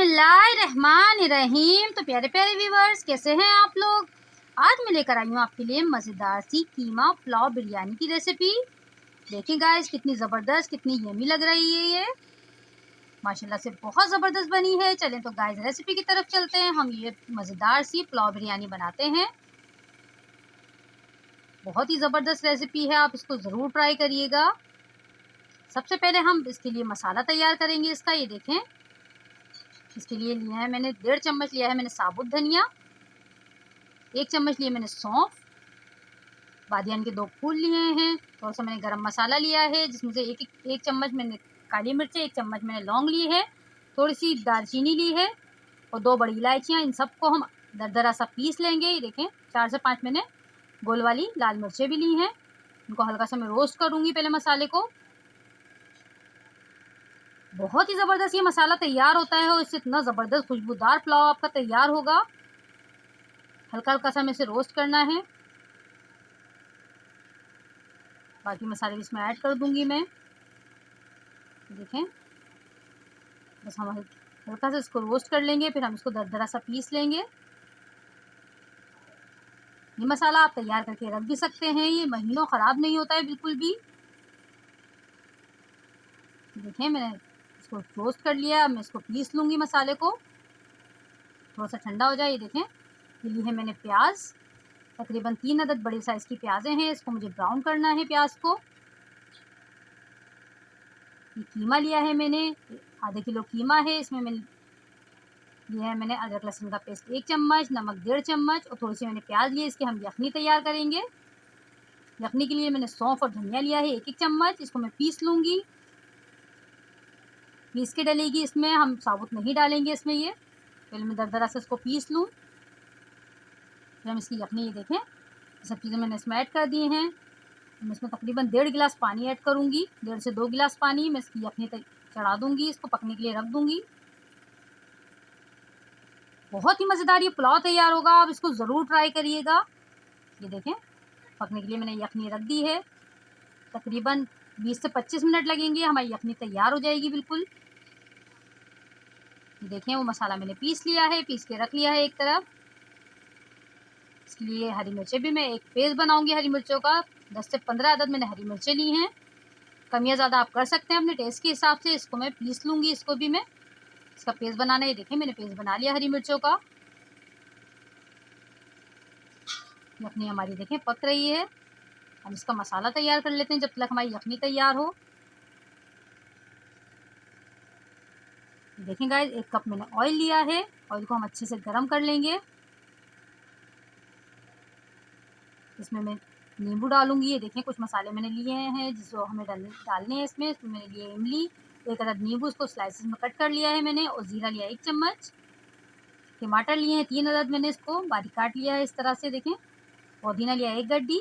बिस्मिल्लाहिर्रहमानिर्रहीम। तो प्यारे प्यारे व्यूवर्स, कैसे हैं आप लोग। आज मैं लेकर आई हूँ आपके लिए मज़ेदार सी कीमा पुलाव बिरयानी की रेसिपी। देखिए गाइस, कितनी ज़बरदस्त, कितनी यमी लग रही है ये। माशाल्लाह से बहुत ज़बरदस्त बनी है। चलें तो गाइस रेसिपी की तरफ चलते हैं। हम ये मज़ेदार सी पुलाव बिरयानी बनाते हैं। बहुत ही ज़बरदस्त रेसिपी है, आप इसको ज़रूर ट्राई करिएगा। सबसे पहले हम इसके लिए मसाला तैयार करेंगे इसका। ये देखें, इसके लिए लिया है मैंने 1.5 चम्मच लिया है मैंने साबुत धनिया, 1 चम्मच लिए मैंने सौंफ, बादियान के 2 फूल लिए हैं, थोड़ा सा मैंने गरम मसाला लिया है जिसमें से एक चम्मच मैंने काली मिर्चें, 1 चम्मच मैंने लौंग ली है, थोड़ी सी दालचीनी ली है और 2 बड़ी इलायचियाँ। इन सबको हम दरदरा सा पीस लेंगे। ये देखें, 4 से 5 मैंने गोल वाली लाल मिर्चें भी ली हैं। इनको हल्का सा मैं रोस्ट करूँगी पहले मसाले को। बहुत ही ज़बरदस्त ये मसाला तैयार होता है और इससे इतना ज़बरदस्त खुशबूदार पुलाव आपका तैयार होगा। हल्का हल्का सा हमें इसे रोस्ट करना है। बाकी मसाले भी इसमें ऐड कर दूंगी मैं। देखें, बस हम हल्का सा इसको रोस्ट कर लेंगे, फिर हम इसको दरदरा सा पीस लेंगे। ये मसाला आप तैयार करके रख भी सकते हैं, ये महीनों ख़राब नहीं होता है बिल्कुल भी। देखें, मैंने इसको रोस्ट कर लिया। अब मैं इसको पीस लूँगी मसाले को, थोड़ा सा ठंडा हो जाए। ये देखें, ये ली है मैंने प्याज, तकरीबन 3 अदद बड़े साइज़ की प्याज़ें हैं। इसको मुझे ब्राउन करना है प्याज को। ये कीमा लिया है मैंने, आधे किलो कीमा है। इसमें मैंने लिया है मैंने अदरक लहसुन का पेस्ट 1 चम्मच, नमक 1.5 चम्मच और थोड़ी सी मैंने प्याज लिए। इसकी हम यखनी तैयार करेंगे। यखनी के लिए मैंने सौंफ और धनिया लिया है 1-1 चम्मच। इसको मैं पीस लूँगी, पीस के डलेगी इसमें, हम साबुत नहीं डालेंगे इसमें। ये पहले मैं दरदरा से इसको पीस लूँ, फिर हम इसकी यखनी, ये देखें, सब चीज़ें मैंने इसमें ऐड कर दी हैं। मैं इसमें तकरीबन 1.5 गिलास पानी ऐड करूँगी, 1.5 से 2 गिलास पानी। मैं इसकी यखनी चढ़ा दूँगी, इसको पकने के लिए रख दूँगी। बहुत ही मज़ेदार ये पुलाव तैयार होगा, आप इसको ज़रूर ट्राई करिएगा। ये देखें, पकने के लिए मैंने यखनी रख दी है। तकरीबन 20 से 25 मिनट लगेंगे, हमारी यखनी तैयार हो जाएगी बिल्कुल। ये देखें, वो मसाला मैंने पीस लिया है, पीस के रख लिया है एक तरफ। इसके लिए हरी मिर्चें भी मैं एक पेस्ट बनाऊंगी हरी मिर्चों का। 10 से 15 अदद मैंने हरी मिर्चें ली हैं। कम या ज़्यादा आप कर सकते हैं अपने टेस्ट के हिसाब से। इसको मैं पीस लूँगी, इसको भी मैं, इसका पेस्ट बनाना है। ये देखें, मैंने पेस्ट बना लिया हरी मिर्चों का। यखनी हमारी देखें पक रही है। हम इसका मसाला तैयार कर लेते हैं जब तक हमारी यखनी तैयार हो। देखें गाइस, 1 कप मैंने ऑयल लिया है। ऑयल को हम अच्छे से गर्म कर लेंगे। इसमें मैं नींबू डालूंगी। ये देखें, कुछ मसाले मैंने लिए हैं जिसको हमें डालने हैं इसमें। मैंने लिए इमली, 1 अदद नींबू, इसको स्लाइसेस में कट कर लिया है मैंने, और ज़ीरा लिया 1 चम्मच। टमाटर लिए हैं 3 अदद, मैंने इसको बारीक काट लिया है इस तरह से। देखें, पुदीना लिया 1 गड्डी।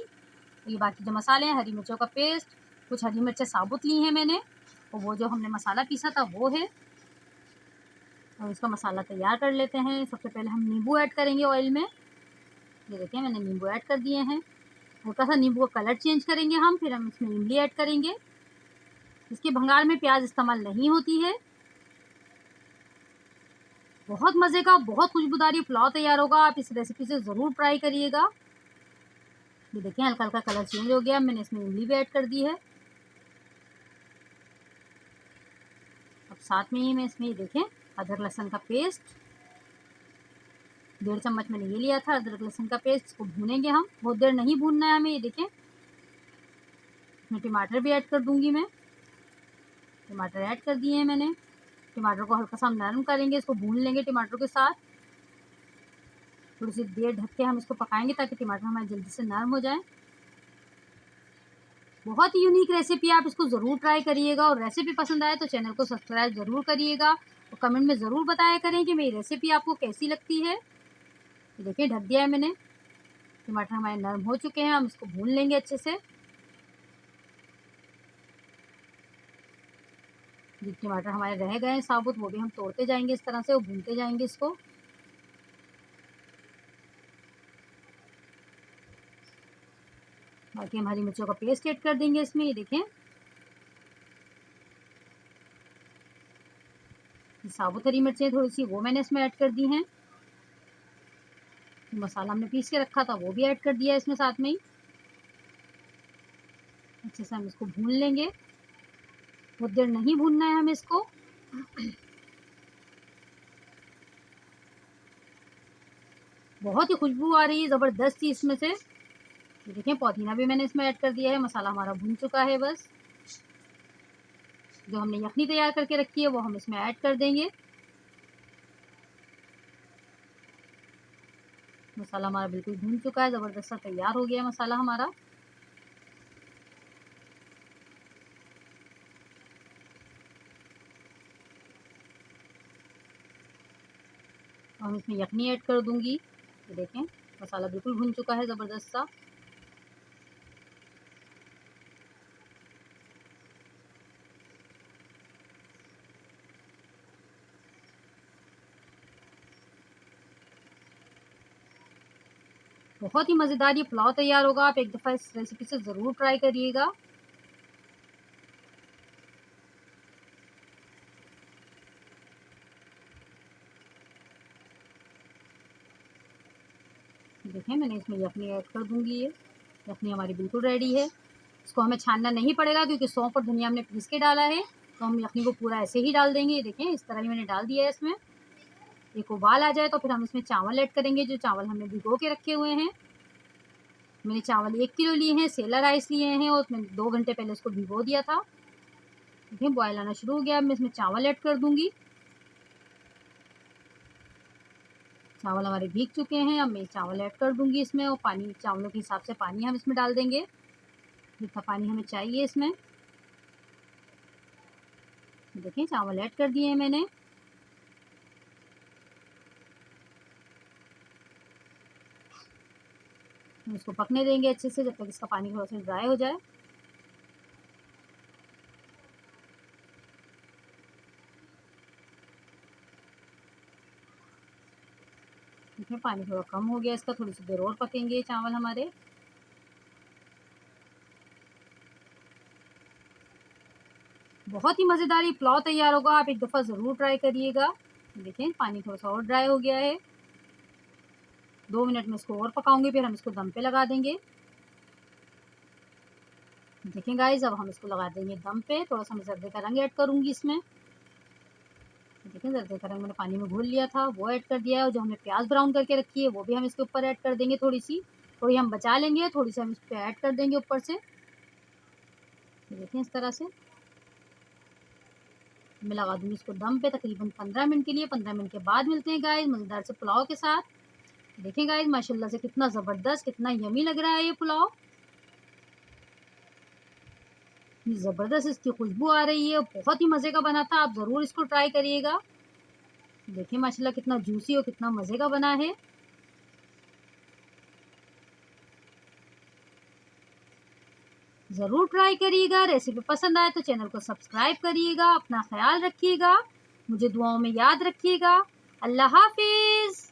ये बाकी जो मसाले हैं, हरी मिर्चों का पेस्ट, कुछ हरी मिर्चें साबुत ली हैं मैंने, और वो जो हमने मसाला पीसा था वो है। और इसका मसाला तैयार कर लेते हैं। सबसे पहले हम नींबू ऐड करेंगे ऑयल में। ये देखिए, मैंने नींबू ऐड कर दिए हैं। हल्का सा नींबू का कलर चेंज करेंगे हम, फिर हम इसमें इमली ऐड करेंगे। इसके भंगार में प्याज इस्तेमाल नहीं होती है। बहुत मज़े का, बहुत खुशबूदार ये पुलाव तैयार होगा, आप इस रेसिपी से ज़रूर ट्राई करिएगा। ये देखिए, हल्का हल्का कलर चेंज हो गया। मैंने इसमें इमली भी ऐड कर दी है। अब साथ में ही मैं इसमें, ये देखें, अदरक लहसुन का पेस्ट 1.5 चम्मच मैंने ये लिया था अदरक लहसुन का पेस्ट। इसको भूनेंगे हम, बहुत देर नहीं भूनना है हमें। ये देखें, इसमें टमाटर भी ऐड कर दूंगी मैं। टमाटर ऐड कर दिए हैं मैंने। टमाटर को हल्का सा हम नरम करेंगे, इसको भून लेंगे टमाटर के साथ। थोड़ी सी देर ढक के हम इसको पकाएंगे ताकि टमाटर हमारे जल्दी से नरम हो जाए। बहुत ही यूनिक रेसिपी, आप इसको ज़रूर ट्राई करिएगा। और रेसिपी पसंद आए तो चैनल को सब्सक्राइब ज़रूर करिएगा और कमेंट में ज़रूर बताया करें कि मेरी रेसिपी आपको कैसी लगती है। तो देखिए, ढक दिया है मैंने। टमाटर हमारे नरम हो चुके हैं, हम इसको भून लेंगे अच्छे से। जो टमाटर हमारे रह गए हैं साबुत, वो भी हम तोड़ते जाएंगे इस तरह से और भूनते जाएंगे इसको। बाकी हम हरी मिर्चों का पेस्ट ऐड कर देंगे इसमें। ये देखें, साबुत हरी मिर्चें थोड़ी सी वो मैंने इसमें ऐड कर दी हैं। मसाला हमने पीस के रखा था वो भी ऐड कर दिया है इसमें साथ में ही। अच्छे से हम इसको भून लेंगे, बहुत देर नहीं भूनना है हमें इसको। बहुत ही खुशबू आ रही है ज़बरदस्त ही इसमें से। ये देखें पुदीना भी मैंने इसमें ऐड कर दिया है। मसाला हमारा भून चुका है। बस जो हमने यखनी तैयार करके रखी है वो हम इसमें ऐड कर देंगे। मसाला हमारा बिल्कुल भून चुका है, ज़बरदस्त सा तैयार हो गया है मसाला हमारा। और इसमें यखनी ऐड कर दूंगी। ये देखें मसाला बिल्कुल भून चुका है ज़बरदस्त सा। बहुत ही मज़ेदार ये पुलाव तैयार होगा। आप एक दफ़ा इस रेसिपी से ज़रूर ट्राई करिएगा। देखें मैंने इसमें यखनी ऐड कर दूंगी। ये यखनी हमारी बिल्कुल रेडी है। इसको हमें छानना नहीं पड़ेगा क्योंकि सौंफ और धनिया हमने पीस के डाला है, तो हम यखनी को पूरा ऐसे ही डाल देंगे। ये देखें इस तरह ही मैंने डाल दिया है इसमें। एक उबाल आ जाए तो फिर हम इसमें चावल ऐड करेंगे, जो चावल हमने भिगो के रखे हुए हैं। मैंने चावल 1 किलो लिए हैं, सेला राइस लिए हैं और मैंने 2 घंटे पहले इसको भिगो दिया था। देखिए बॉयल आना शुरू हो गया। अब मैं इसमें चावल ऐड कर दूंगी। चावल हमारे भीग चुके हैं। अब मैं चावल ऐड कर दूंगी इसमें, और पानी चावलों के हिसाब से पानी हम इसमें डाल देंगे, जितना पानी हमें चाहिए इसमें। देखिए चावल ऐड कर दिए हैं मैंने। हम इसको पकने देंगे अच्छे से जब तक इसका पानी थोड़ा सा ड्राई हो जाए। देखिए पानी थोड़ा कम हो गया इसका, थोड़ी सी देर और पकेंगे चावल हमारे। बहुत ही मज़ेदार ये पुलाव तैयार होगा। आप एक दफ़ा ज़रूर ट्राई करिएगा। देखिए पानी थोड़ा सा और ड्राई हो गया है। 2 मिनट में इसको और पकाऊंगी, फिर हम इसको दम पे लगा देंगे। देखें गाइस अब हम इसको लगा देंगे दम पे। थोड़ा सा मैं जर्दे का रंग ऐड करूंगी इसमें। देखें जर्दे का रंग मैंने पानी में घोल लिया था, वो ऐड कर दिया है। और जो हमने प्याज ब्राउन करके रखी है वो भी हम इसके ऊपर ऐड कर देंगे। थोड़ी हम बचा लेंगे, थोड़ी सी हम इस पर ऐड कर देंगे ऊपर से। देखें इस तरह से मैं लगा दूंगी इसको दम पे तकरीबन 15 मिनट के लिए। 15 मिनट के बाद मिलते हैं गाइस मज़ेदार से पुलाव के साथ। देखें गाइस माशाल्लाह से कितना ज़बरदस्त, कितना यमी लग रहा है ये पुलाव। ज़बरदस्त इसकी खुशबू आ रही है, बहुत ही मज़े का बना था। आप ज़रूर इसको ट्राई करिएगा। देखिए माशाल्लाह कितना जूसी और कितना मज़े का बना है। ज़रूर ट्राई करिएगा। रेसिपी पसंद आए तो चैनल को सब्सक्राइब करिएगा। अपना ख्याल रखिएगा, मुझे दुआओं में याद रखिएगा। अल्लाह हाफिज़।